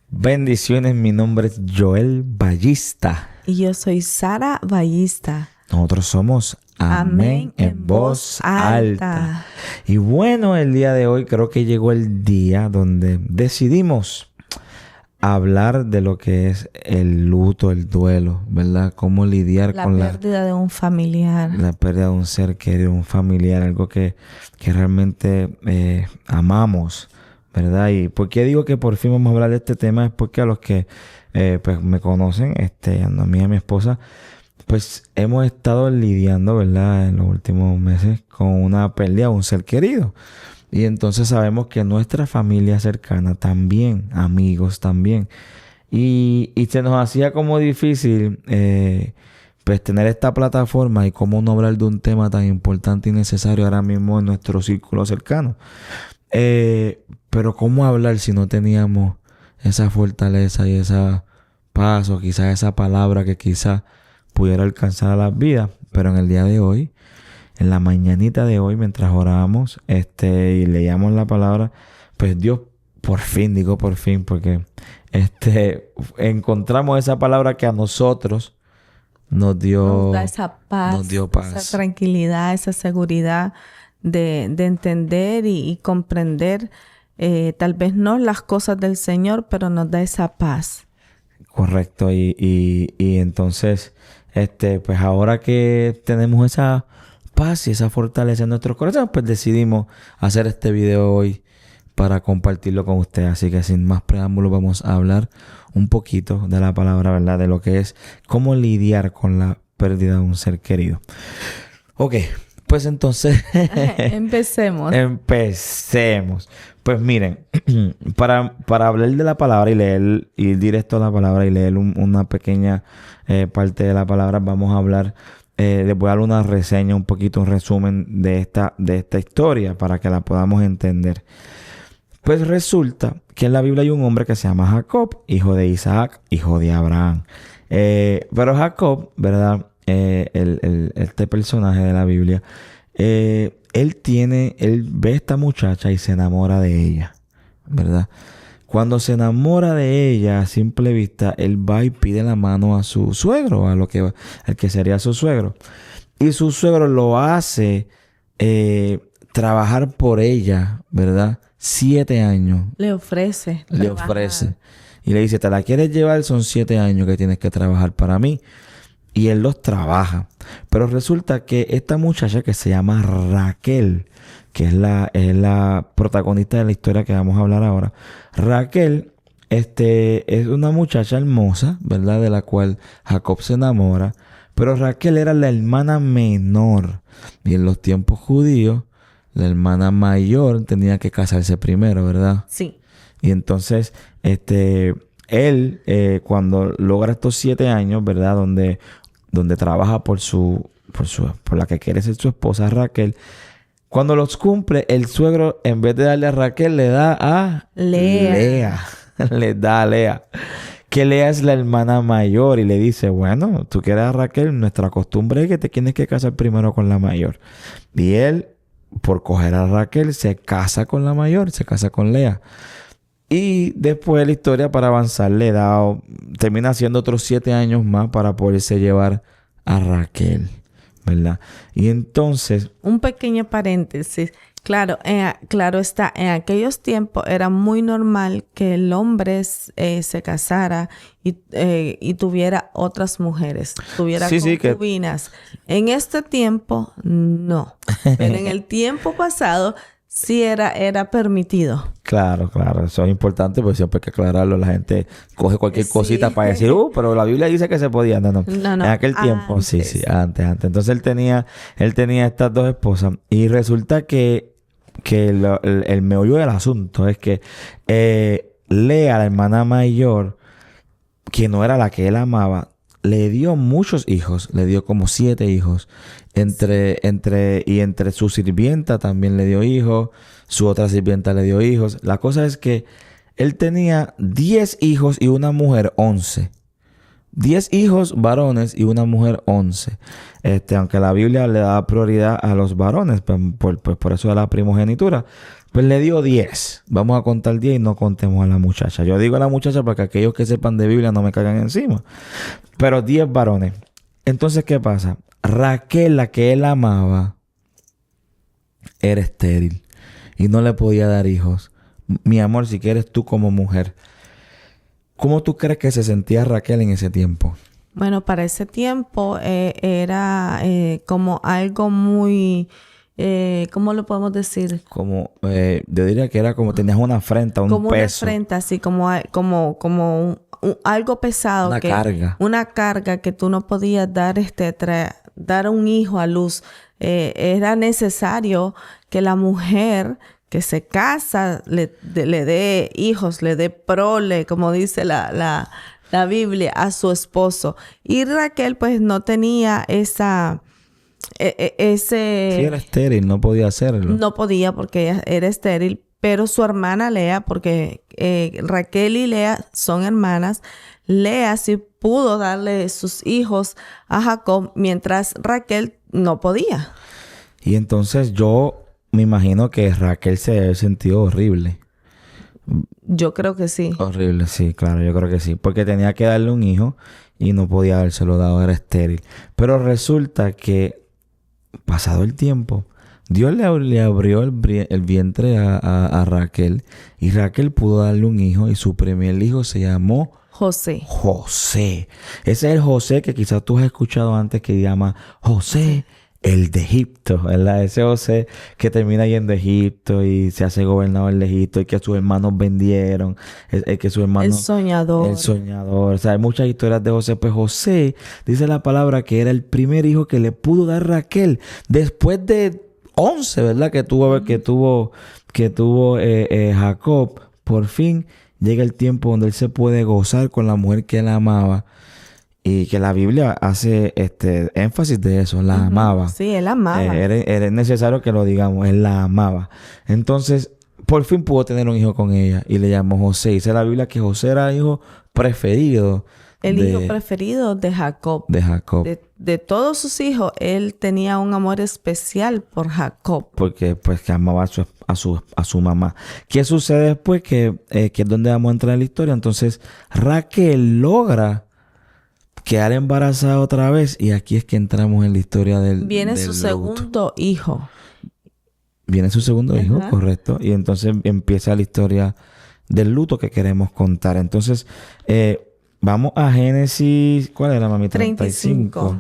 Bendiciones, mi nombre es Joel Ballista. Y yo soy Sara Ballista. Nosotros somos Amén en voz alta. Y bueno, el día de hoy creo que llegó el día donde decidimos hablar de lo que es el luto, el duelo, ¿verdad? Cómo lidiar con la pérdida de un familiar. La pérdida de un ser querido, un familiar, algo que realmente amamos, ¿verdad? Y por qué digo que por fin vamos a hablar de este tema es porque a los que pues me conocen, a mí y a mi esposa, pues hemos estado lidiando, ¿verdad? En los últimos meses con una pérdida de un ser querido. Y entonces sabemos que nuestra familia cercana también, amigos también. Y se nos hacía como difícil pues tener esta plataforma y cómo no hablar de un tema tan importante y necesario ahora mismo en nuestro círculo cercano. Pero cómo hablar si no teníamos esa fortaleza y esa paz o quizás esa palabra que quizás pudiera alcanzar a las vidas. Pero en el día de hoy, en la mañanita de hoy, mientras orábamos y leíamos la palabra, pues Dios por fin, digo por fin, porque encontramos esa palabra que a nosotros nos da esa paz, esa tranquilidad, esa seguridad de entender y comprender tal vez no las cosas del Señor, pero nos da esa paz. Correcto. Y entonces, pues ahora que tenemos esa paz y esa fortaleza en nuestros corazones, pues decidimos hacer este video hoy para compartirlo con ustedes. Así que sin más preámbulos vamos a hablar un poquito de la palabra, ¿verdad? De lo que es cómo lidiar con la pérdida de un ser querido. Ok, pues entonces... Empecemos. Pues miren, para hablar de la palabra y leer, ir directo a la palabra y leer una pequeña parte de la palabra, vamos a hablar, les voy a dar una reseña, un poquito, un resumen de esta historia para que la podamos entender. Pues resulta que en la Biblia hay un hombre que se llama Jacob, hijo de Isaac, hijo de Abraham. Pero Jacob, ¿verdad? Este personaje de la Biblia, él ve a esta muchacha y se enamora de ella, ¿verdad? Cuando se enamora de ella, a simple vista, él va y pide la mano a su suegro, al que sería su suegro. Y su suegro lo hace trabajar por ella, ¿verdad? 7 años. Le ofrece. Y le dice, ¿te la quieres llevar? Son 7 años que tienes que trabajar para mí. Y él los trabaja. Pero resulta que esta muchacha que se llama Raquel, que es la protagonista de la historia que vamos a hablar ahora. Raquel, es una muchacha hermosa, ¿verdad? De la cual Jacob se enamora. Pero Raquel era la hermana menor. Y en los tiempos judíos, la hermana mayor tenía que casarse primero, ¿verdad? Sí. Y entonces, él, cuando logra estos 7 años, ¿verdad? Donde trabaja por la que quiere ser su esposa, Raquel. Cuando los cumple, el suegro, en vez de darle a Raquel, le da a Lea. Le da a Lea. Que Lea es la hermana mayor. Y le dice, bueno, tú quieres a Raquel, nuestra costumbre es que te tienes que casar primero con la mayor. Y él, por coger a Raquel, se casa con la mayor, se casa con Lea. Y después de la historia, para avanzar, termina haciendo otros 7 años más para poderse llevar a Raquel, ¿verdad? Y entonces... Un pequeño paréntesis. Claro está, en aquellos tiempos era muy normal que el hombre se casara y tuviera otras mujeres, tuviera concubinas. En este tiempo, no. Pero en el tiempo pasado... sí era permitido. Claro. Eso es importante porque siempre hay que aclararlo. La gente coge cualquier cosita para decir, pero la Biblia dice que se podía. No. En aquel tiempo, sí, antes. Entonces él tenía estas 2 esposas. Y resulta que el meollo del asunto es que Lea, la hermana mayor, que no era la que él amaba, le dio muchos hijos. Le dio como 7 hijos. Entre su sirvienta también le dio hijos. Su otra sirvienta le dio hijos. La cosa es que él tenía 10 hijos y una mujer 11. 10 hijos varones y una mujer 11. Aunque la Biblia le da prioridad a los varones, pues, por eso de la primogenitura, pues le dio 10. Vamos a contar 10 y no contemos a la muchacha. Yo digo a la muchacha para que aquellos que sepan de Biblia no me caigan encima. Pero 10 varones. Entonces, ¿qué pasa? Raquel, la que él amaba, era estéril y no le podía dar hijos. Mi amor, si quieres tú como mujer, ¿cómo tú crees que se sentía Raquel en ese tiempo? Bueno, para ese tiempo era como algo muy, ¿cómo lo podemos decir? Como, yo diría que era como tenías una afrenta, un como peso. Una afrenta, así como algo pesado. Una carga. Una carga que tú no podías dar, dar un hijo a luz. Era necesario que la mujer que se casa le dé hijos, le dé prole, como dice la Biblia, a su esposo. Y Raquel pues no tenía ese... Sí, era estéril, no podía hacerlo. No podía porque ella era estéril, pero su hermana Lea, porque Raquel y Lea son hermanas, Lea sí pudo darle sus hijos a Jacob, mientras Raquel no podía. Y entonces yo me imagino que Raquel se había sentido horrible. Yo creo que sí. Horrible, sí, claro, yo creo que sí. Porque tenía que darle un hijo y no podía habérselo dado, era estéril. Pero resulta que, pasado el tiempo, Dios le abrió el vientre a Raquel y Raquel pudo darle un hijo y su primer hijo se llamó José. José. Ese es el José que quizás tú has escuchado antes que llama José el de Egipto, ¿verdad? Ese José que termina yendo a Egipto y se hace gobernador de Egipto y que sus hermanos vendieron, que su hermano... El soñador. El soñador. O sea, hay muchas historias de José. Pues José, dice la palabra que era el primer hijo que le pudo dar Raquel después de 11, ¿verdad? Que tuvo Jacob. Por fin llega el tiempo donde él se puede gozar con la mujer que él amaba. Y que la Biblia hace énfasis de eso, la amaba. Sí, él amaba. Era necesario que lo digamos, él la amaba. Entonces, por fin pudo tener un hijo con ella y le llamó José. Dice la Biblia que José era el hijo preferido. Hijo preferido de Jacob. De Jacob. De todos sus hijos, él tenía un amor especial por Jacob. Porque pues que amaba a su mamá. ¿Qué sucede después? Que es donde vamos a entrar en la historia. Entonces, Raquel logra quedar embarazada otra vez y aquí es que entramos en la historia Viene su luto. segundo hijo. Viene su segundo hijo, correcto. Y entonces empieza la historia del luto que queremos contar. Entonces, vamos a Génesis... ¿Cuál era, mami? 35.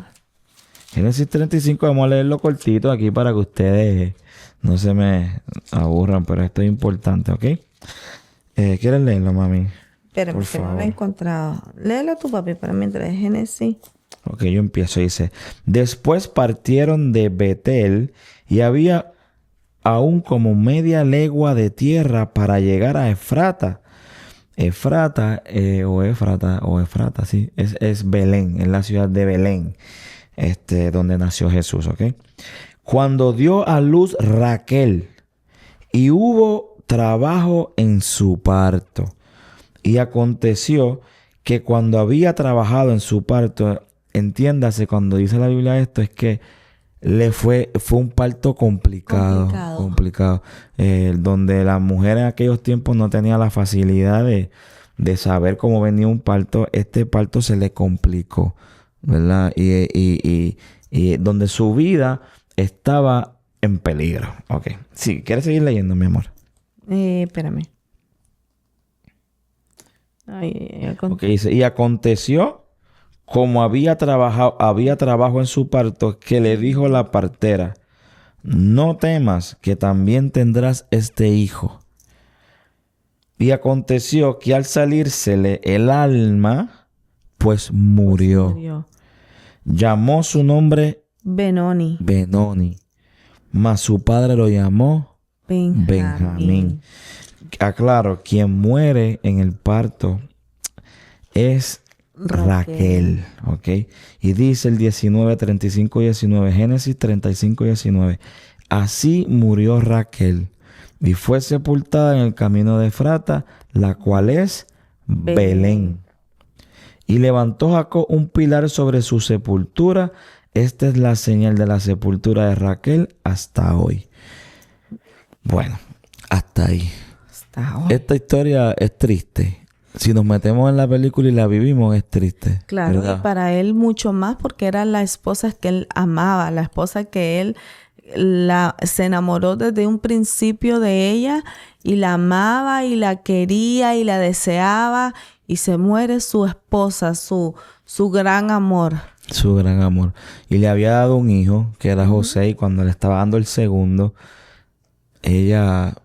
Génesis 35, vamos a leerlo cortito aquí para que ustedes no se me aburran, pero esto es importante, ¿ok? ¿Quieres leerlo, mami? Espérame, que no lo he encontrado. Léelo tú, papi, para mientras es Génesis. Ok, yo empiezo. Dice: Después partieron de Betel y había aún como media legua de tierra para llegar a Efrata. Efrata, sí. Es Belén, es la ciudad de Belén, donde nació Jesús, ¿ok? Cuando dio a luz Raquel y hubo trabajo en su parto. Y aconteció que cuando había trabajado en su parto, entiéndase, cuando dice la Biblia esto, es que fue un parto complicado. Donde la mujer en aquellos tiempos no tenía la facilidad de saber cómo venía un parto. Este parto se le complicó, ¿verdad? Y donde su vida estaba en peligro. Ok. Sí, ¿quieres seguir leyendo, mi amor? Espérame. Okay, dice: y aconteció, como había trabajo en su parto, que le dijo la partera: no temas, que también tendrás este hijo. Y aconteció que al salírsele el alma, pues murió. Llamó su nombre Benoni, mas su padre lo llamó Benjamín. Aclaro, quien muere en el parto es Raquel, ¿ok? Y dice el 19, 35 y 19, Génesis 35 y 19. Así murió Raquel y fue sepultada en el camino de Efrata, la cual es Belén. Y levantó Jacob un pilar sobre su sepultura. Esta es la señal de la sepultura de Raquel hasta hoy. Bueno, hasta ahí. Hasta hoy. Esta historia es triste. Si nos metemos en la película y la vivimos, es triste. Claro, ¿verdad? y para él mucho más porque era la esposa que él amaba, la esposa que él se enamoró desde un principio de ella y la amaba y la quería y la deseaba y se muere su esposa, su gran amor. Su gran amor. Y le había dado un hijo, que era José, y cuando le estaba dando el segundo, ella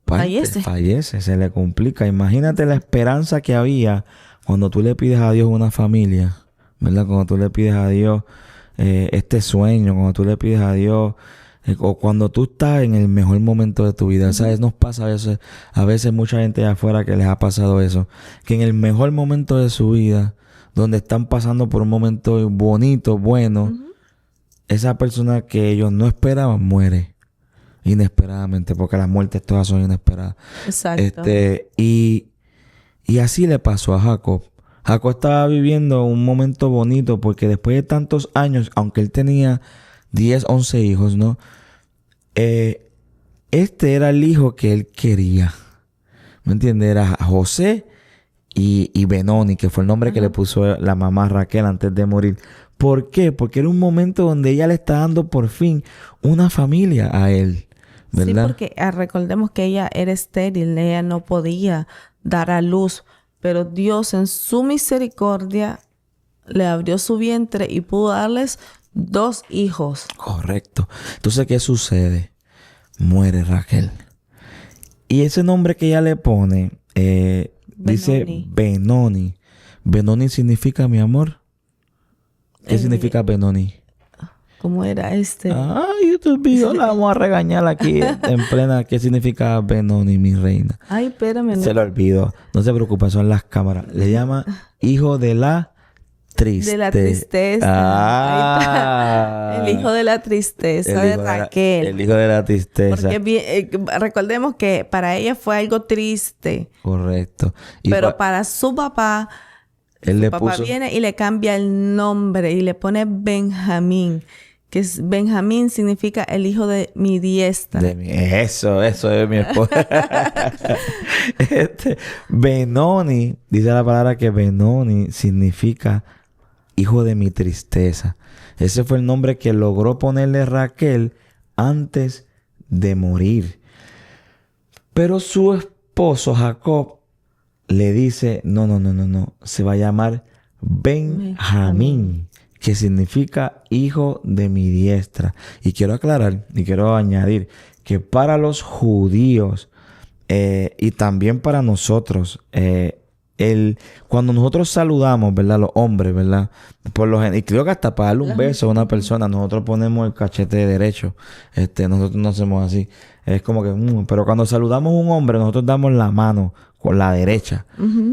fallece, se le complica. Imagínate la esperanza que había cuando tú le pides a Dios una familia, ¿verdad? Cuando tú le pides a Dios este sueño, cuando tú le pides a Dios, o cuando tú estás en el mejor momento de tu vida. ¿Sabes? Nos pasa a veces mucha gente allá afuera que les ha pasado eso, que en el mejor momento de su vida, donde están pasando por un momento bonito, bueno, esa persona que ellos no esperaban muere inesperadamente, porque las muertes todas son inesperadas. Exacto. Y así le pasó a Jacob. Jacob estaba viviendo un momento bonito porque después de tantos años, aunque él tenía 10, 11 hijos, ¿no? Este era el hijo que él quería. ¿Me entiendes? Era José y Benoni, que fue el nombre que le puso la mamá Raquel antes de morir. ¿Por qué? Porque era un momento donde ella le está dando por fin una familia a él, ¿verdad? Sí, porque recordemos que ella era estéril, ella no podía dar a luz, pero Dios en su misericordia le abrió su vientre y pudo darles 2 hijos. Correcto. Entonces, ¿qué sucede? Muere Raquel. Y ese nombre que ella le pone, dice Benoni. Benoni significa mi amor. ¿Qué significa Benoni? ¿Cómo era Ay, Dios mío, la vamos a regañar aquí en plena. ¿Qué significa Benoni, mi reina? Ay, espérame. Se lo olvidó. No se preocupe, son las cámaras. Le llama hijo de la tristeza. De la tristeza. Ah. El hijo de la tristeza de Raquel. El hijo de la tristeza. Porque recordemos que para ella fue algo triste. Correcto. Pero para su papá... Papá viene y le cambia el nombre y le pone Benjamín, que Benjamín significa el hijo de mi diestra. Eso es mi esposa. Benoni, dice la palabra que Benoni significa hijo de mi tristeza. Ese fue el nombre que logró ponerle Raquel antes de morir. Pero su esposo Jacob le dice, no, se va a llamar Benjamín, que significa hijo de mi diestra. Y quiero aclarar y quiero añadir que para los judíos y también para nosotros, cuando nosotros saludamos, ¿verdad? Los hombres, ¿verdad? Y creo que hasta para darle un beso a una persona, nosotros ponemos el cachete derecho. Nosotros no hacemos así. Es como que... pero cuando saludamos a un hombre, nosotros damos la mano con la derecha.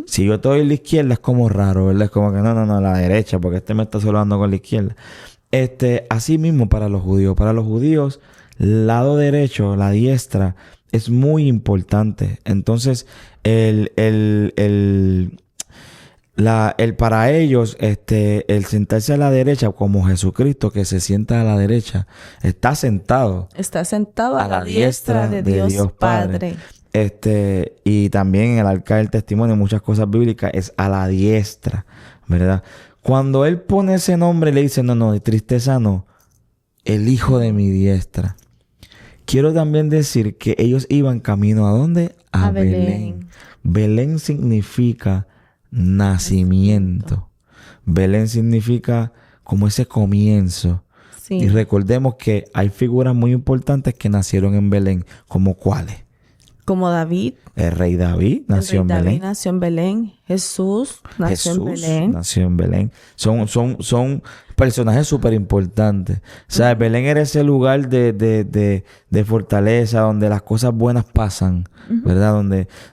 Si yo estoy en la izquierda, es como raro, ¿verdad? Es como que no, la derecha, porque me está saludando con la izquierda. Así mismo para los judíos. Para los judíos, lado derecho, la diestra, es muy importante. Entonces, para ellos, el sentarse a la derecha, como Jesucristo que se sienta a la derecha, está sentado a la diestra de Dios Padre. Y también en el arca del testimonio, muchas cosas bíblicas, es a la diestra, ¿verdad? Cuando él pone ese nombre, le dice, no, de tristeza no, el hijo de mi diestra. Quiero también decir que ellos iban camino ¿a dónde? A Belén. Belén significa nacimiento. Belén significa como ese comienzo. Sí. Y recordemos que hay figuras muy importantes que nacieron en Belén, como ¿cuáles? Como David. El rey David nació en Belén. David nació en Belén. Jesús nació en Belén. Son personajes súper importantes. O sea, Belén era ese lugar de fortaleza donde las cosas buenas pasan, ¿verdad?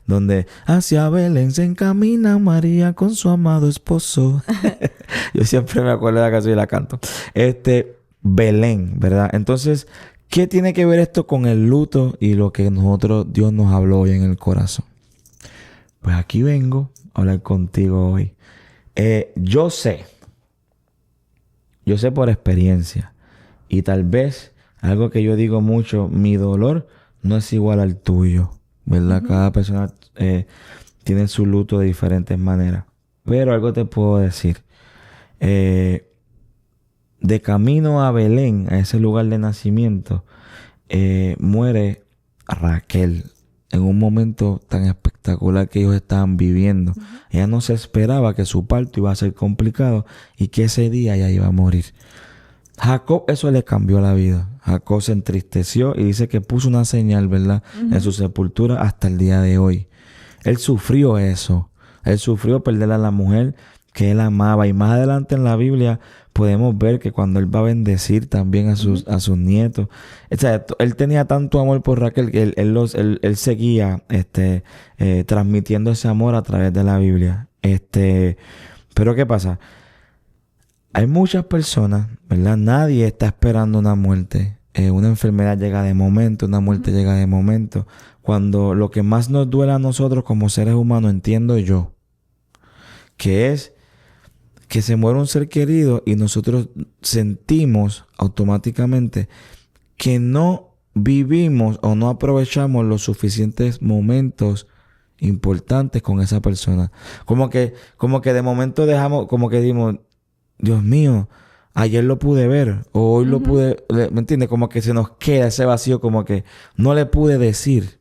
Donde hacia Belén se encamina María con su amado esposo. Yo siempre me acuerdo de la canción y la canto. Belén, ¿verdad? Entonces, ¿qué tiene que ver esto con el luto y lo que Dios nos habló hoy en el corazón? Pues aquí vengo a hablar contigo hoy. Yo sé por experiencia, y tal vez algo que yo digo mucho, mi dolor no es igual al tuyo, ¿verdad? Cada persona tiene su luto de diferentes maneras. Pero algo te puedo decir. De camino a Belén, a ese lugar de nacimiento, muere Raquel en un momento tan espectacular que ellos estaban viviendo. Ella no se esperaba que su parto iba a ser complicado y que ese día ella iba a morir. Jacob, eso le cambió la vida. Jacob se entristeció y dice que puso una señal, ¿verdad? En su sepultura hasta el día de hoy. Él sufrió eso. Él sufrió perder a la mujer que él amaba. Y más adelante en la Biblia podemos ver que cuando él va a bendecir también a sus nietos. O sea, él tenía tanto amor por Raquel que él seguía transmitiendo ese amor a través de la Biblia. Pero ¿qué pasa? Hay muchas personas, ¿verdad? Nadie está esperando una muerte. Una enfermedad llega de momento, una muerte llega de momento. Cuando lo que más nos duele a nosotros como seres humanos, entiendo yo, que es que se muere un ser querido y nosotros sentimos automáticamente que no vivimos o no aprovechamos los suficientes momentos importantes con esa persona. Como que de momento dejamos, como que dimos, Dios mío, ayer lo pude ver o hoy lo pude, ¿me entiendes? Como que se nos queda ese vacío, como que no le pude decir.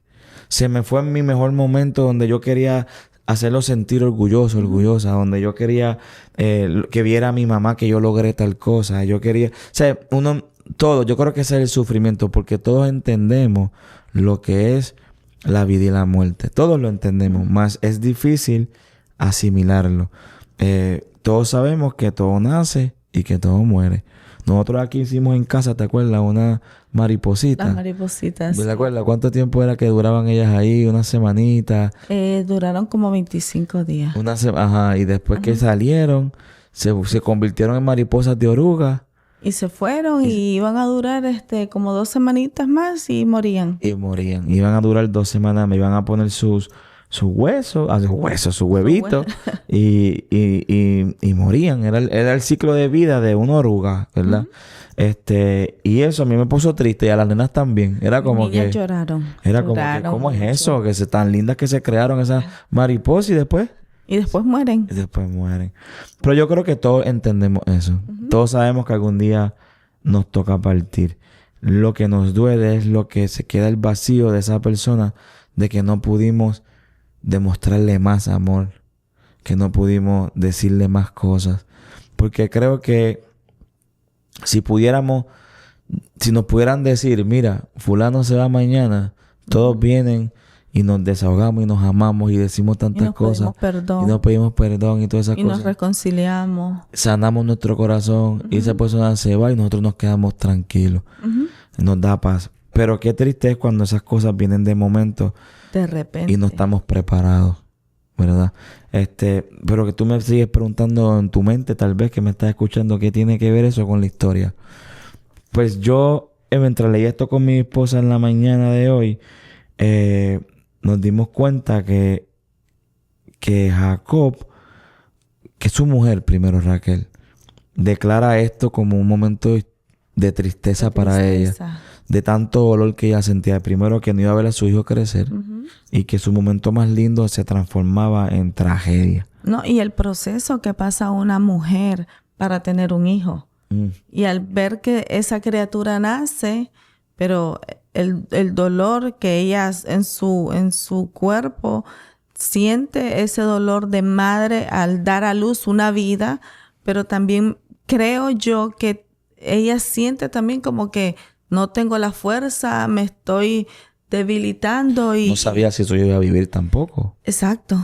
Se me fue en mi mejor momento donde yo quería hacerlo sentir orgullosa, donde yo quería que viera a mi mamá que yo logré tal cosa. Yo quería, o sea, yo creo que ese es el sufrimiento, porque todos entendemos lo que es la vida y la muerte. Todos lo entendemos, más es difícil asimilarlo. Todos sabemos que todo nace y que todo muere. Nosotros aquí hicimos en casa, ¿te acuerdas? Una mariposita. Las maripositas. ¿Te acuerdas? ¿Cuánto tiempo era que duraban ellas ahí? ¿Una semanita? Duraron como 25 días. Ajá. Y después que salieron, se convirtieron en mariposas de oruga. Y se fueron y iban a durar como 2 semanitas más y morían. Iban a durar 2 semanas. Me iban a poner sus huesos, sus huevitos, y morían. Era el ciclo de vida de una oruga, ¿verdad? Y eso a mí me puso triste, y a las nenas también. Era como que lloraron. Era como que, ¿cómo es eso? Que tan lindas que se crearon esas mariposas y después... Y después mueren. Pero yo creo que todos entendemos eso. Todos sabemos que algún día nos toca partir. Lo que nos duele es lo que se queda el vacío de esa persona, de que no pudimos demostrarle más amor, que no pudimos decirle más cosas. Porque creo que si nos pudieran decir, mira, fulano se va mañana, todos vienen y nos desahogamos y nos amamos y decimos tantas cosas. Y nos pedimos perdón y todas esas cosas. Y nos reconciliamos. Sanamos nuestro corazón y esa persona se va y nosotros nos quedamos tranquilos. Nos da paz. Pero qué triste es cuando esas cosas vienen de momento. De repente. Y no estamos preparados, ¿verdad? Pero que tú me sigues preguntando en tu mente, tal vez que me estás escuchando, ¿qué tiene que ver eso con la historia? Pues yo, mientras leí esto con mi esposa en la mañana de hoy, nos dimos cuenta que Jacob, que su mujer primero, Raquel, declara esto como un momento de tristeza para ella. De tanto dolor que ella sentía. Primero, que no iba a ver a su hijo crecer. Y que su momento más lindo se transformaba en tragedia. No, y el proceso que pasa una mujer para tener un hijo. Y al ver que esa criatura nace, pero el dolor que ella en su cuerpo siente, ese dolor de madre al dar a luz una vida, pero también creo yo que ella siente también como que no tengo la fuerza, me estoy debilitando y... No sabía si eso iba a vivir tampoco. Exacto.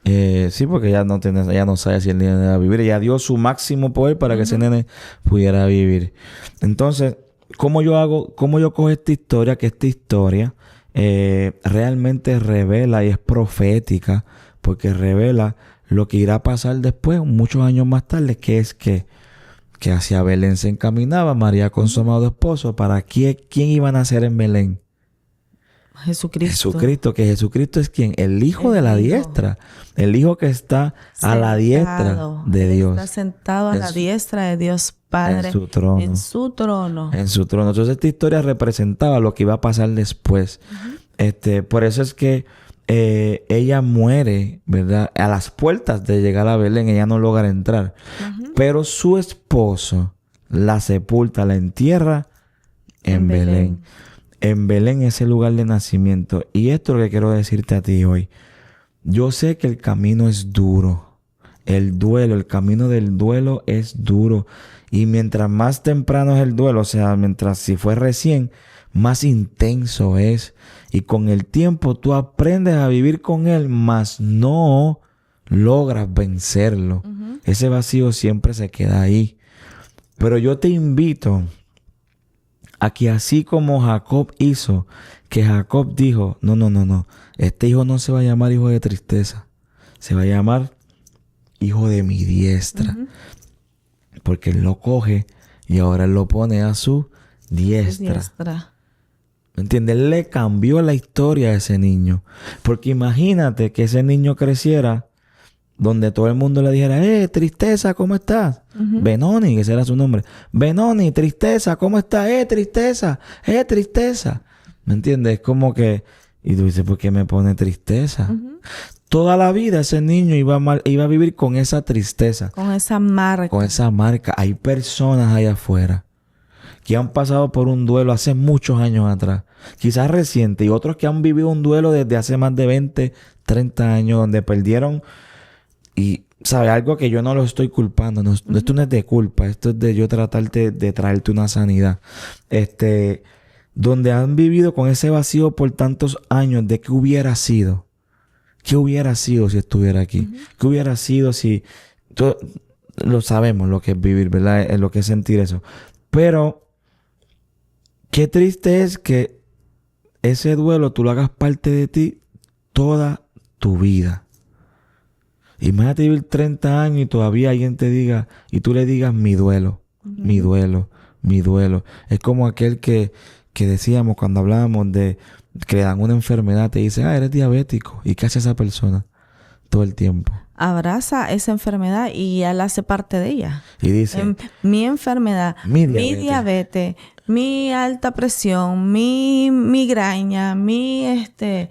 Sí, porque ella no sabe si el nene iba a vivir. Ella dio su máximo poder para que ese nene pudiera vivir. Entonces, ¿cómo yo cojo esta historia? Que esta historia realmente revela y es profética, porque revela lo que irá a pasar después, muchos años más tarde, que es que hacia Belén se encaminaba María con su amado esposo. ¿Para quién iban a nacer en Belén? Jesucristo. Jesucristo, que Jesucristo es quien, el Hijo de la diestra, el Hijo que está a la diestra de Dios. Está sentado a la diestra de Dios Padre. En su trono. En su trono. En su trono. Entonces esta historia representaba lo que iba a pasar después. Por eso es que ella muere, ¿verdad? A las puertas de llegar a Belén, ella no logra entrar. Pero su esposo la sepulta, la entierra en Belén. En Belén es el lugar de nacimiento. Y esto es lo que quiero decirte a ti hoy. Yo sé que el camino es duro. El duelo, el camino del duelo es duro. Y mientras más temprano es el duelo, o sea, mientras si fue recién, más intenso es. Y con el tiempo tú aprendes a vivir con él, mas no logras vencerlo. Ese vacío siempre se queda ahí. Pero yo te invito a que así como Jacob hizo, que Jacob dijo, no, este hijo no se va a llamar hijo de tristeza, se va a llamar hijo de mi diestra. Porque él lo coge y ahora él lo pone a su diestra. ¿Me entiendes? Él le cambió la historia a ese niño. Porque imagínate que ese niño creciera donde todo el mundo le dijera, tristeza, ¿cómo estás? Benoni, que ese era su nombre. Benoni, tristeza, ¿cómo estás? Tristeza, tristeza. ¿Me entiendes? Es como que... Y tú dices, ¿por qué me pone tristeza? Toda la vida ese niño iba a vivir con esa tristeza. Con esa marca. Con esa marca. Hay personas allá afuera que han pasado por un duelo hace muchos años atrás. Quizás reciente. Y otros que han vivido un duelo desde hace más de 20, 30 años. Donde perdieron... Y, ¿sabes? Algo que yo no lo estoy culpando. No, esto no es de culpa. Esto es de yo tratarte de traerte una sanidad. Donde han vivido con ese vacío por tantos años de qué hubiera sido. ¿Qué hubiera sido si estuviera aquí? ¿Qué hubiera sido si... Lo sabemos lo que es vivir, ¿verdad? Lo que es sentir eso. Pero qué triste es que ese duelo tú lo hagas parte de ti toda tu vida. Imagínate vivir 30 años y todavía alguien te diga, y tú le digas mi duelo, mi duelo, mi duelo. Es como aquel que decíamos cuando hablábamos de que le dan una enfermedad, te dice, eres diabético. ¿Y qué hace esa persona todo el tiempo? Abraza esa enfermedad y ya la hace parte de ella. Y dice, mi enfermedad, mi diabetes, mi alta presión, mi migraña,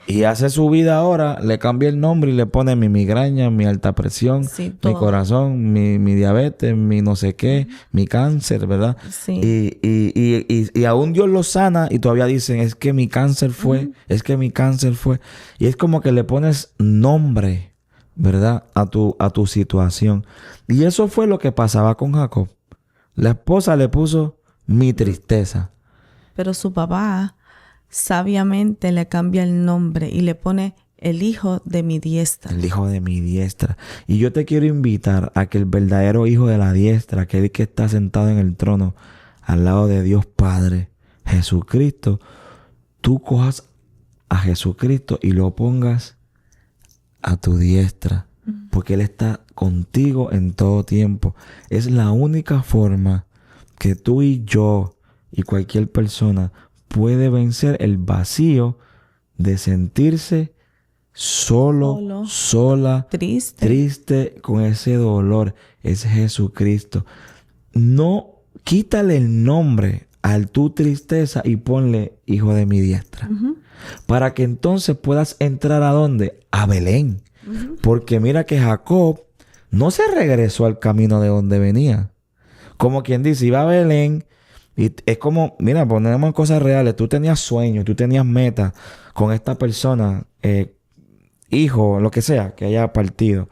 Y hace su vida ahora, le cambia el nombre y le pone mi migraña, mi alta presión, mi corazón, mi diabetes, mi no sé qué, mi cáncer, ¿verdad? Sí. Y aún Dios lo sana y todavía dicen, es que mi cáncer fue, es que mi cáncer fue. Y es como que le pones nombre, ¿verdad? A tu situación. Y eso fue lo que pasaba con Jacob. La esposa le puso mi tristeza. Pero su papá sabiamente le cambia el nombre y le pone el hijo de mi diestra. El hijo de mi diestra. Y yo te quiero invitar a que el verdadero hijo de la diestra, aquel que está sentado en el trono al lado de Dios Padre, Jesucristo, tú cojas a Jesucristo y lo pongas a tu diestra. Porque Él está contigo en todo tiempo. Es la única forma que tú y yo y cualquier persona puede vencer el vacío de sentirse solo, sola, triste con ese dolor. Es Jesucristo. No, quítale el nombre a tu tristeza y ponle hijo de mi diestra. Para que entonces puedas entrar ¿a dónde? A Belén. Porque mira que Jacob no se regresó al camino de donde venía. Como quien dice, iba a Belén y es como, mira, ponemos cosas reales. Tú tenías sueños, tú tenías metas con esta persona, hijo, lo que sea, que haya partido.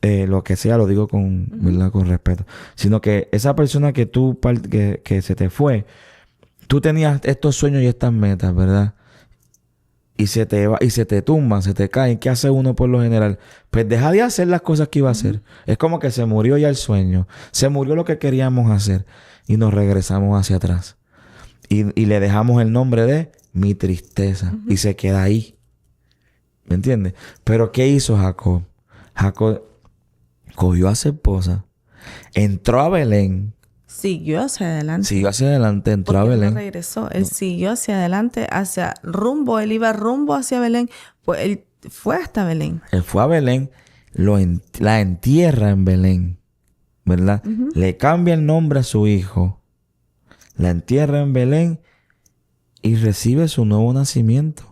Lo que sea, lo digo con, ¿verdad? Con respeto. Sino que esa persona que que se te fue, tú tenías estos sueños y estas metas, ¿verdad? Y se te tumban, se te caen. ¿Qué hace uno por lo general? Pues deja de hacer las cosas que iba a hacer. Es como que se murió ya el sueño. Se murió lo que queríamos hacer. Y nos regresamos hacia atrás. Y le dejamos el nombre de mi tristeza. Y se queda ahí. ¿Me entiendes? Pero ¿qué hizo Jacob? Jacob cogió a su esposa. Entró a Belén. Siguió hacia adelante. Siguió hacia adelante, entró a Porque Belén. no regresó. Él siguió hacia adelante, él iba rumbo hacia Belén, pues él fue hasta Belén. Él fue a Belén, la entierra en Belén, ¿verdad? Le cambia el nombre a su hijo, la entierra en Belén y recibe su nuevo nacimiento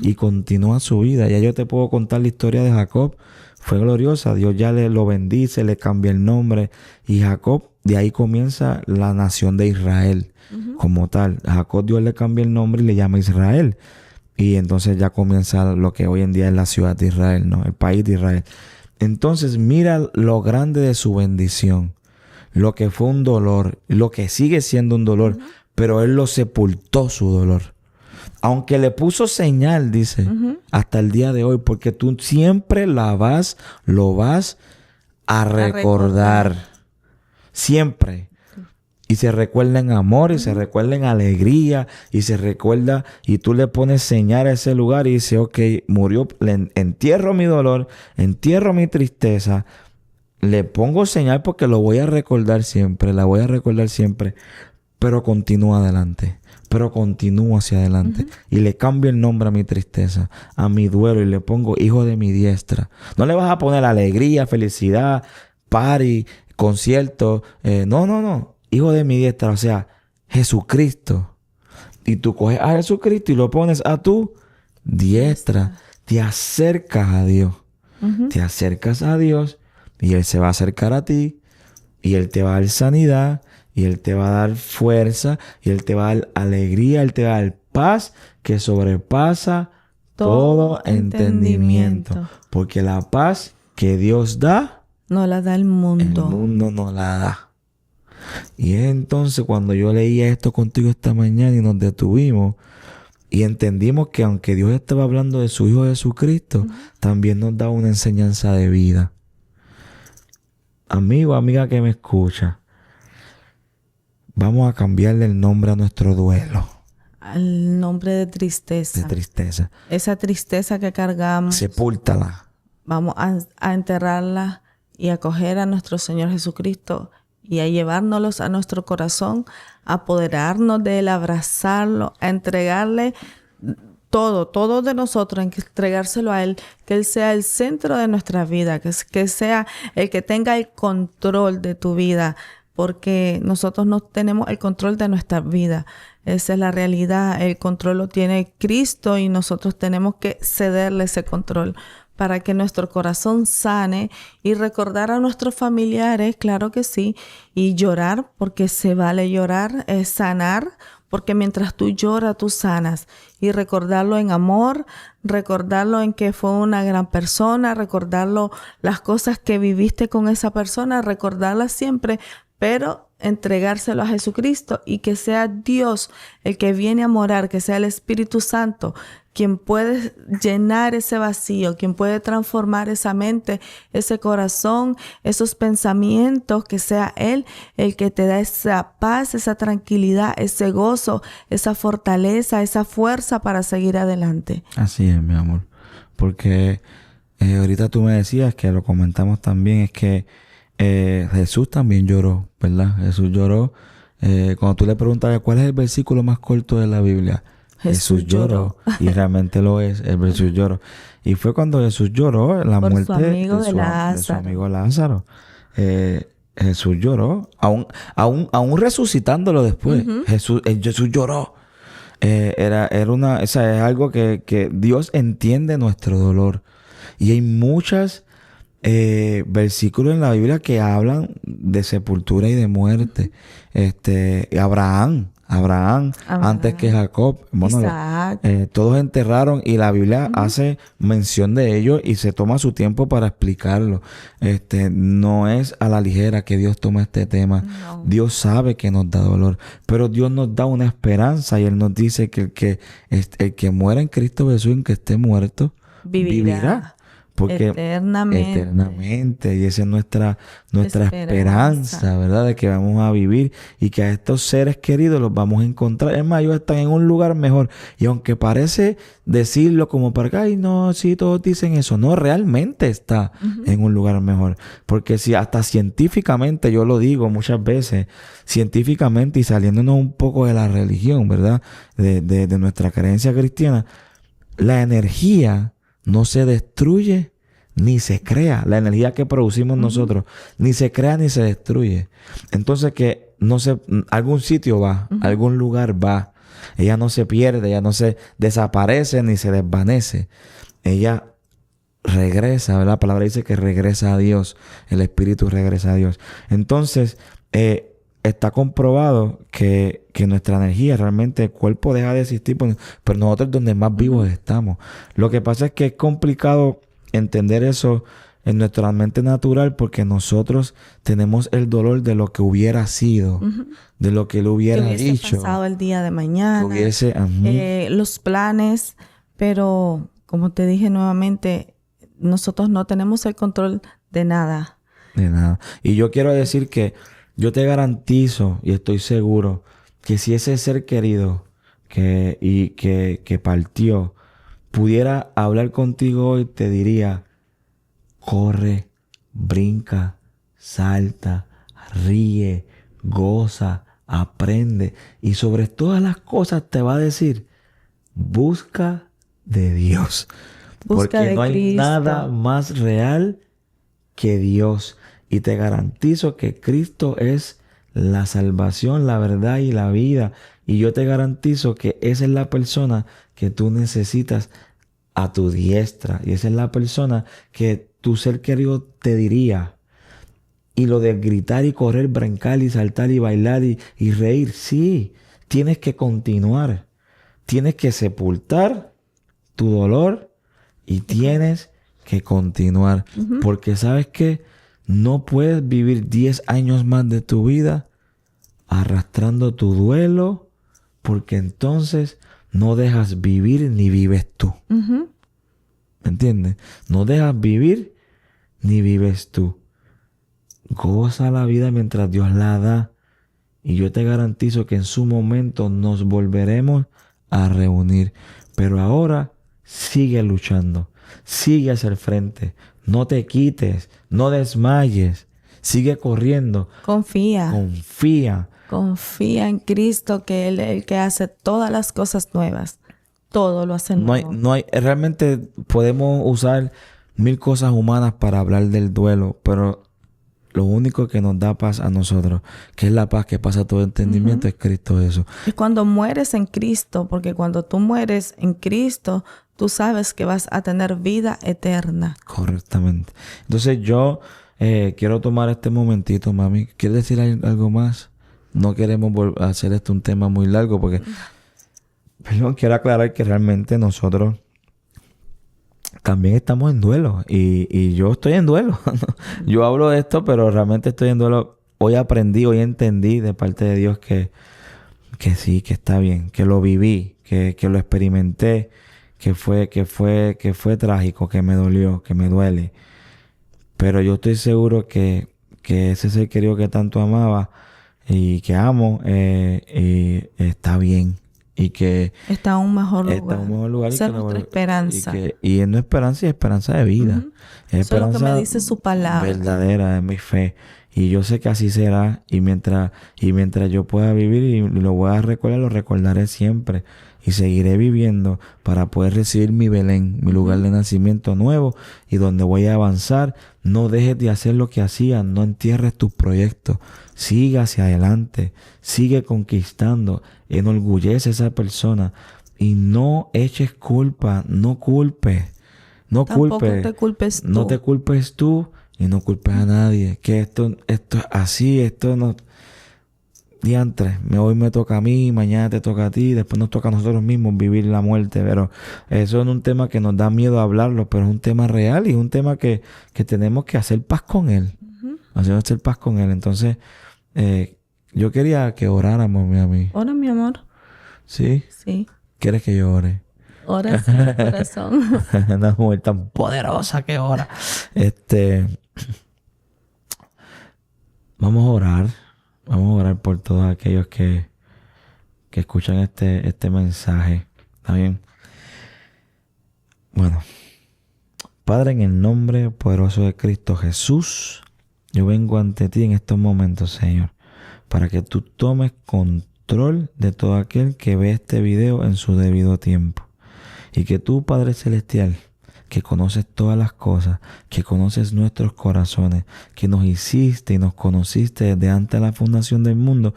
y continúa su vida. Ya yo te puedo contar la historia de Jacob. Fue gloriosa. Dios ya lo bendice, le cambia el nombre. Y Jacob, de ahí comienza la nación de Israel como tal. A Jacob Dios le cambia el nombre y le llama Israel. Y entonces ya comienza lo que hoy en día es la ciudad de Israel, ¿no? El país de Israel. Entonces mira lo grande de su bendición. Lo que fue un dolor, lo que sigue siendo un dolor. Pero él lo sepultó su dolor. Aunque le puso señal, dice, hasta el día de hoy, porque tú siempre lo vas a recordar. Siempre. Y se recuerda en amor, y se recuerda en alegría, y se recuerda, y tú le pones señal a ese lugar y dices, ok, murió, entierro mi dolor, entierro mi tristeza, le pongo señal porque lo voy a recordar siempre, la voy a recordar siempre, pero continúa adelante. Pero continúo hacia adelante. Y le cambio el nombre a mi tristeza, a mi duelo, y le pongo hijo de mi diestra. No le vas a poner alegría, felicidad, party, concierto. No. Hijo de mi diestra, o sea, Jesucristo. Y tú coges a Jesucristo y lo pones a tu diestra. Te acercas a Dios. Te acercas a Dios y Él se va a acercar a ti y Él te va a dar sanidad. Y Él te va a dar fuerza, y Él te va a dar alegría, Él te va a dar paz que sobrepasa todo entendimiento. Porque la paz que Dios da, no la da el mundo. El mundo no la da. Y entonces cuando yo leía esto contigo esta mañana y nos detuvimos y entendimos que aunque Dios estaba hablando de su Hijo Jesucristo, también nos da una enseñanza de vida. Amigo, amiga que me escucha, vamos a cambiarle el nombre a nuestro duelo. Al nombre de tristeza. De tristeza. Esa tristeza que cargamos. Sepúltala. Vamos a enterrarla y a acoger a nuestro Señor Jesucristo y a llevárnoslos a nuestro corazón, a apoderarnos de Él, a abrazarlo, a entregarle todo de nosotros, a entregárselo a Él, que Él sea el centro de nuestra vida, que sea el que tenga el control de tu vida. Porque nosotros no tenemos el control de nuestra vida. Esa es la realidad. El control lo tiene Cristo y nosotros tenemos que cederle ese control para que nuestro corazón sane y recordar a nuestros familiares, claro que sí, y llorar, porque se vale llorar, es sanar, porque mientras tú lloras, tú sanas. Y recordarlo en amor, recordarlo en que fue una gran persona, recordarlo las cosas que viviste con esa persona, recordarlas siempre, pero entregárselo a Jesucristo y que sea Dios el que viene a morar, que sea el Espíritu Santo quien puede llenar ese vacío, quien puede transformar esa mente, ese corazón, esos pensamientos, que sea Él el que te da esa paz, esa tranquilidad, ese gozo, esa fortaleza, esa fuerza para seguir adelante. Así es, mi amor. Porque ahorita tú me decías, que lo comentamos también, es que Jesús también lloró, ¿verdad? Jesús lloró. Cuando tú le preguntas cuál es el versículo más corto de la Biblia, Jesús lloró. Y realmente lo es, el Jesús lloró. Y fue cuando Jesús lloró la por muerte su amigo de su amigo Lázaro. Jesús lloró, aún resucitándolo después. Jesús lloró. Es algo que Dios entiende nuestro dolor. Y hay muchas versículos en la Biblia que hablan de sepultura y de muerte. Abraham, antes que Jacob, bueno, todos enterraron, y la Biblia hace mención de ello y se toma su tiempo para explicarlo. No es a la ligera que Dios toma este tema. No. Dios sabe que nos da dolor, pero Dios nos da una esperanza, y Él nos dice que el que muera en Cristo Jesús, en que esté muerto, vivirá. Porque eternamente. Y esa es nuestra esperanza, ¿verdad? De que vamos a vivir y que a estos seres queridos los vamos a encontrar. Es más, ellos están en un lugar mejor. Y aunque parece decirlo como para acá, ay, no, sí, todos dicen eso. No, realmente está en un lugar mejor. Porque si hasta científicamente, yo lo digo muchas veces, científicamente y saliéndonos un poco de la religión, ¿verdad? De nuestra creencia cristiana, la energía no se destruye ni se crea. La energía que producimos nosotros ni se crea ni se destruye. Entonces que no se, algún sitio va, algún lugar va. Ella no se pierde, ella no se desaparece ni se desvanece. Ella regresa, ¿verdad? La palabra dice que regresa a Dios. El espíritu regresa a Dios. Entonces, está comprobado que nuestra energía, realmente el cuerpo deja de existir, pero nosotros es donde más vivos estamos. Lo que pasa es que es complicado entender eso en nuestra mente natural porque nosotros tenemos el dolor de lo que hubiera sido, de lo que él hubiera dicho. Pasado el día de mañana, los planes, pero como te dije nuevamente, nosotros no tenemos el control de nada. De nada. Y yo quiero decir que yo te garantizo y estoy seguro que si ese ser querido que partió pudiera hablar contigo hoy, te diría, corre, brinca, salta, ríe, goza, aprende. Y sobre todas las cosas te va a decir, busca de Dios. Porque no hay nada más real que Dios. Y te garantizo que Cristo es la salvación, la verdad y la vida. Y yo te garantizo que esa es la persona que tú necesitas a tu diestra. Y esa es la persona que tu ser querido te diría. Y lo de gritar y correr, brincar y saltar y bailar y reír. Sí, tienes que continuar. Tienes que sepultar tu dolor y tienes que continuar. Porque ¿sabes qué? No puedes vivir 10 años más de tu vida arrastrando tu duelo, porque entonces no dejas vivir ni vives tú. ¿Me entiendes? No dejas vivir ni vives tú. Goza la vida mientras Dios la da. Y yo te garantizo que en su momento nos volveremos a reunir. Pero ahora sigue luchando. Sigue hacia el frente. No te quites. No desmayes. Sigue corriendo. Confía. Confía. Confía en Cristo, que Él es el que hace todas las cosas nuevas. Todo lo hace nuevo. Realmente podemos usar 1000 cosas humanas para hablar del duelo, pero lo único que nos da paz a nosotros, que es la paz que pasa todo entendimiento, es Cristo Jesús. Y cuando mueres en Cristo, porque cuando tú mueres en Cristo, tú sabes que vas a tener vida eterna. Correctamente. Entonces yo quiero tomar este momentito, mami. ¿Quieres decir algo más? No queremos hacer esto un tema muy largo porque... Perdón, quiero aclarar que realmente nosotros también estamos en duelo. Y yo estoy en duelo. Yo hablo de esto, pero realmente estoy en duelo. Hoy aprendí, hoy entendí de parte de Dios que sí, que está bien, que lo viví, que lo experimenté, que fue trágico, que me dolió, que me duele. Pero yo estoy seguro que ese ser querido que tanto amaba y que amo, está bien. Y que está en un mejor lugar. Esa es nuestra esperanza. Y no esperanza, es esperanza de vida. Es eso es lo que me dice su palabra. Verdadera, es mi fe. Y yo sé que así será. Y mientras yo pueda vivir y lo voy a recordar, lo recordaré siempre. Y seguiré viviendo para poder recibir mi Belén, mi lugar de nacimiento nuevo y donde voy a avanzar. No dejes de hacer lo que hacías, no entierres tus proyectos. Sigue hacia adelante, sigue conquistando, enorgullece a esa persona y no eches culpa, no culpes. Tampoco te culpes tú. No te culpes tú y no culpes a nadie. Que esto es así, esto no... Diantre, hoy me toca a mí, mañana te toca a ti, después nos toca a nosotros mismos vivir la muerte, pero eso es un tema que nos da miedo hablarlo, pero es un tema real y es un tema que tenemos que hacer paz con él. Hacer paz con él. Entonces, yo quería que oráramos, mi amigo. Ora, mi amor. ¿Sí? Sí. ¿Quieres que yo ore? Ora sí, corazón. Una mujer tan poderosa que ora. Vamos a orar. Vamos a orar por todos aquellos que escuchan este mensaje. ¿Está bien? Bueno. Padre, en el nombre poderoso de Cristo Jesús, yo vengo ante ti en estos momentos, Señor, para que tú tomes control de todo aquel que ve este video en su debido tiempo. Y que tú, Padre Celestial, que conoces todas las cosas, que conoces nuestros corazones, que nos hiciste y nos conociste desde antes de la fundación del mundo,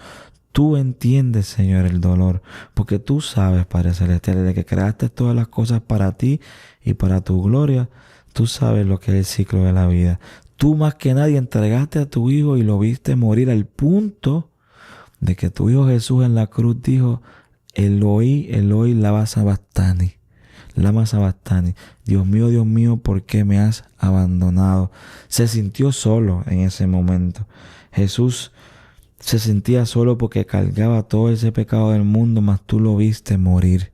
tú entiendes, Señor, el dolor, porque tú sabes, Padre Celestial, desde que creaste todas las cosas para ti y para tu gloria, tú sabes lo que es el ciclo de la vida. Tú más que nadie entregaste a tu Hijo y lo viste morir al punto de que tu Hijo Jesús en la cruz dijo, Eloi, Eloi, lama sabachthani. Lama sabachthani. Dios mío, ¿por qué me has abandonado? Se sintió solo en ese momento. Jesús se sentía solo porque cargaba todo ese pecado del mundo, mas tú lo viste morir.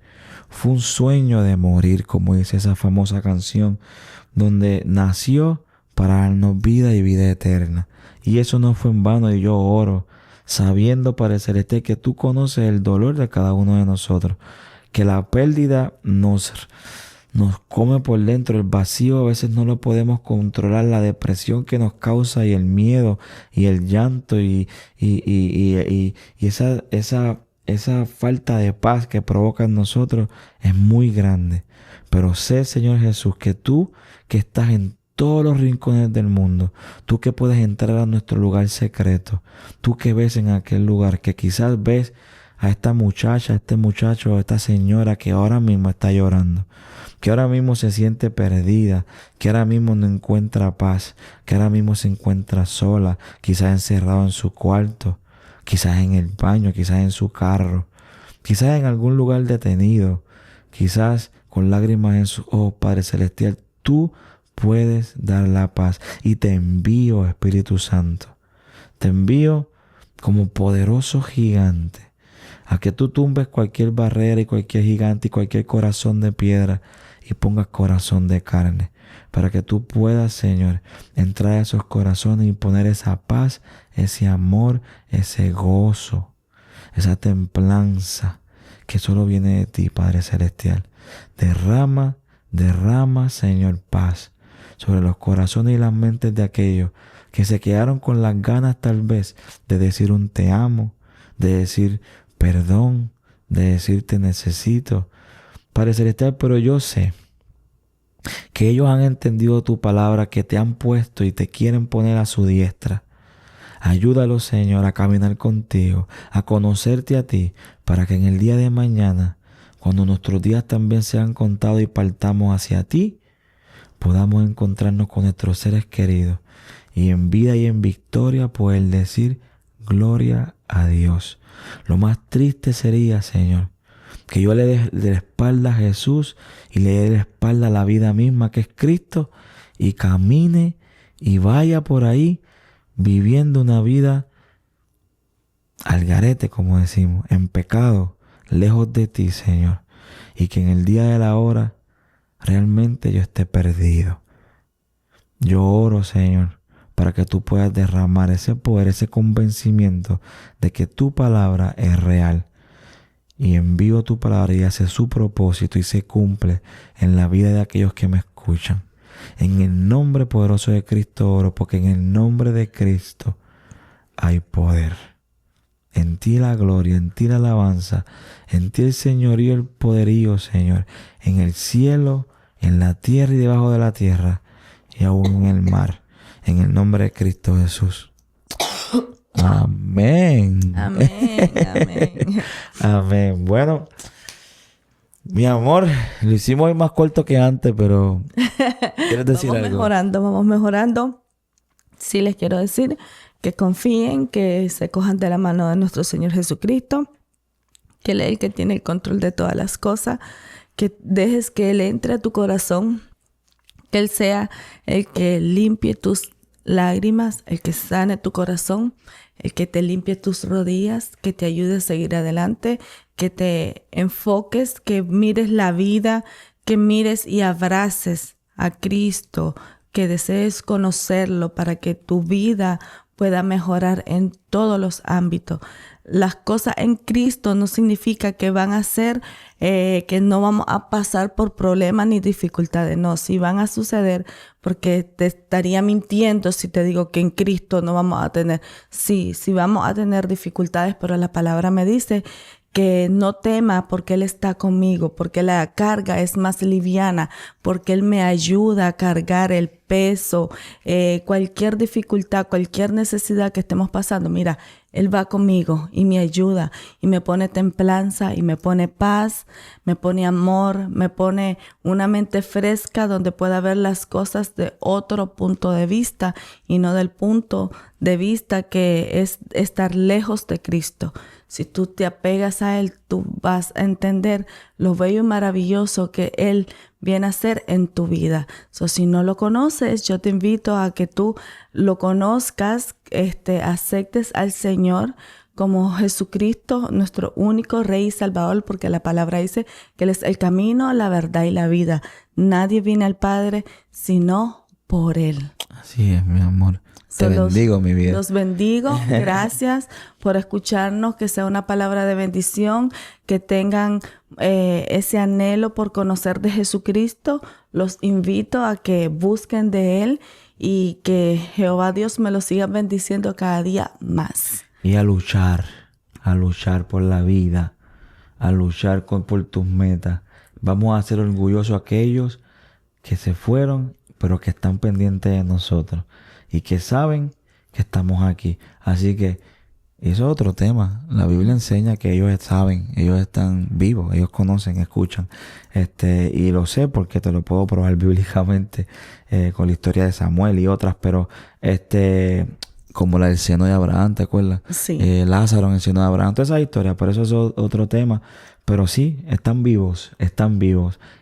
Fue un sueño de morir, como dice esa famosa canción, donde nació para darnos vida y vida eterna. Y eso no fue en vano, y yo oro, sabiendo, Padre Celestial, que tú conoces el dolor de cada uno de nosotros, que la pérdida nos come por dentro, el vacío a veces no lo podemos controlar, la depresión que nos causa y el miedo y el llanto y esa falta de paz que provoca en nosotros es muy grande. Pero sé, Señor Jesús, que tú que estás en todos los rincones del mundo, tú que puedes entrar a nuestro lugar secreto, tú que ves en aquel lugar, que quizás ves a esta muchacha, a este muchacho, a esta señora que ahora mismo está llorando, que ahora mismo se siente perdida, que ahora mismo no encuentra paz, que ahora mismo se encuentra sola, quizás encerrado en su cuarto, quizás en el baño, quizás en su carro, quizás en algún lugar detenido, quizás con lágrimas en sus ojos. Padre Celestial, tú puedes dar la paz y te envío, Espíritu Santo. Te envío como poderoso gigante a que tú tumbes cualquier barrera y cualquier gigante y cualquier corazón de piedra y pongas corazón de carne, para que tú puedas, Señor, entrar a esos corazones y poner esa paz, ese amor, ese gozo, esa templanza que solo viene de ti, Padre Celestial. Derrama, Señor, paz sobre los corazones y las mentes de aquellos que se quedaron con las ganas tal vez de decir un te amo, de decir perdón, de decir te necesito, Padre Celestial. Pero yo sé que ellos han entendido tu palabra, que te han puesto y te quieren poner a su diestra. Ayúdalos, Señor, a caminar contigo, a conocerte a ti, para que en el día de mañana, cuando nuestros días también sean contados y partamos hacia ti, podamos encontrarnos con nuestros seres queridos y en vida y en victoria poder decir gloria a Dios. Lo más triste sería, Señor, que yo le dé la espalda a Jesús y le dé la espalda a la vida misma que es Cristo y camine y vaya por ahí viviendo una vida al garete, como decimos, en pecado, lejos de ti, Señor, y que en el día de la hora realmente yo esté perdido. Yo oro, Señor, para que tú puedas derramar ese poder, ese convencimiento de que tu palabra es real. Y envío tu palabra y hace su propósito y se cumple en la vida de aquellos que me escuchan. En el nombre poderoso de Cristo oro, porque en el nombre de Cristo hay poder. En ti la gloria, en ti la alabanza, en ti el señorío, el poderío, Señor, en el cielo, en la tierra y debajo de la tierra, y aún en el mar, en el nombre de Cristo Jesús. Amén. Amén, amén. Amén. Bueno, mi amor, lo hicimos hoy más corto que antes, pero ¿quieres decir algo? Vamos mejorando. Sí les quiero decir que confíen, que se cojan de la mano de nuestro Señor Jesucristo, que Él es el que tiene el control de todas las cosas, que dejes que Él entre a tu corazón, que Él sea el que limpie tus lágrimas, el que sane tu corazón, el que te limpie tus rodillas, que te ayude a seguir adelante, que te enfoques, que mires la vida, que mires y abraces a Cristo, que desees conocerlo para que tu vida pueda mejorar en todos los ámbitos. Las cosas en Cristo no significa que van a ser, que no vamos a pasar por problemas ni dificultades. No, sí van a suceder, porque te estaría mintiendo si te digo que en Cristo no vamos a tener. Sí vamos a tener dificultades, pero la palabra me dice que no tema porque Él está conmigo, porque la carga es más liviana, porque Él me ayuda a cargar el peso, cualquier dificultad, cualquier necesidad que estemos pasando. Mira, Él va conmigo y me ayuda y me pone templanza y me pone paz, me pone amor, me pone una mente fresca donde pueda ver las cosas de otro punto de vista y no del punto de vista que es estar lejos de Cristo. Si tú te apegas a Él, tú vas a entender lo bello y maravilloso que Él viene a hacer en tu vida. Si no lo conoces, yo te invito a que tú lo conozcas, aceptes al Señor como Jesucristo, nuestro único Rey y Salvador, porque la palabra dice que Él es el camino, la verdad y la vida. Nadie viene al Padre sino por Él. Así es, mi amor. Te bendigo, mi vida. Los bendigo. Gracias por escucharnos. Que sea una palabra de bendición. Que tengan ese anhelo por conocer de Jesucristo. Los invito a que busquen de Él y que Jehová Dios me lo siga bendiciendo cada día más. Y a luchar por la vida, a luchar por tus metas. Vamos a ser orgullosos a aquellos que se fueron, pero que están pendientes de nosotros y que saben que estamos aquí. Así que eso es otro tema. La Biblia enseña que ellos saben, ellos están vivos, ellos conocen, escuchan. Y lo sé porque te lo puedo probar bíblicamente con la historia de Samuel y otras, pero como la del seno de Abraham, ¿te acuerdas? Sí. Lázaro en el seno de Abraham, toda esa historia, pero eso es otro tema. Pero sí, están vivos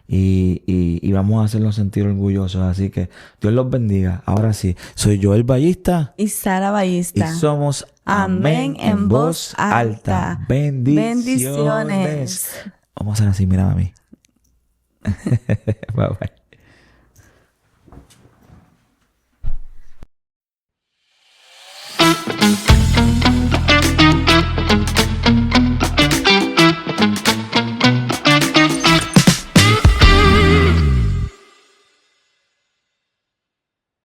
y vamos a hacerlos sentir orgullosos. Así que Dios los bendiga. Ahora sí, soy Joel Ballista y Sara Ballista. Y somos Amén en voz alta. Bendiciones. Vamos a hacer así, mira a mí. Bye bye.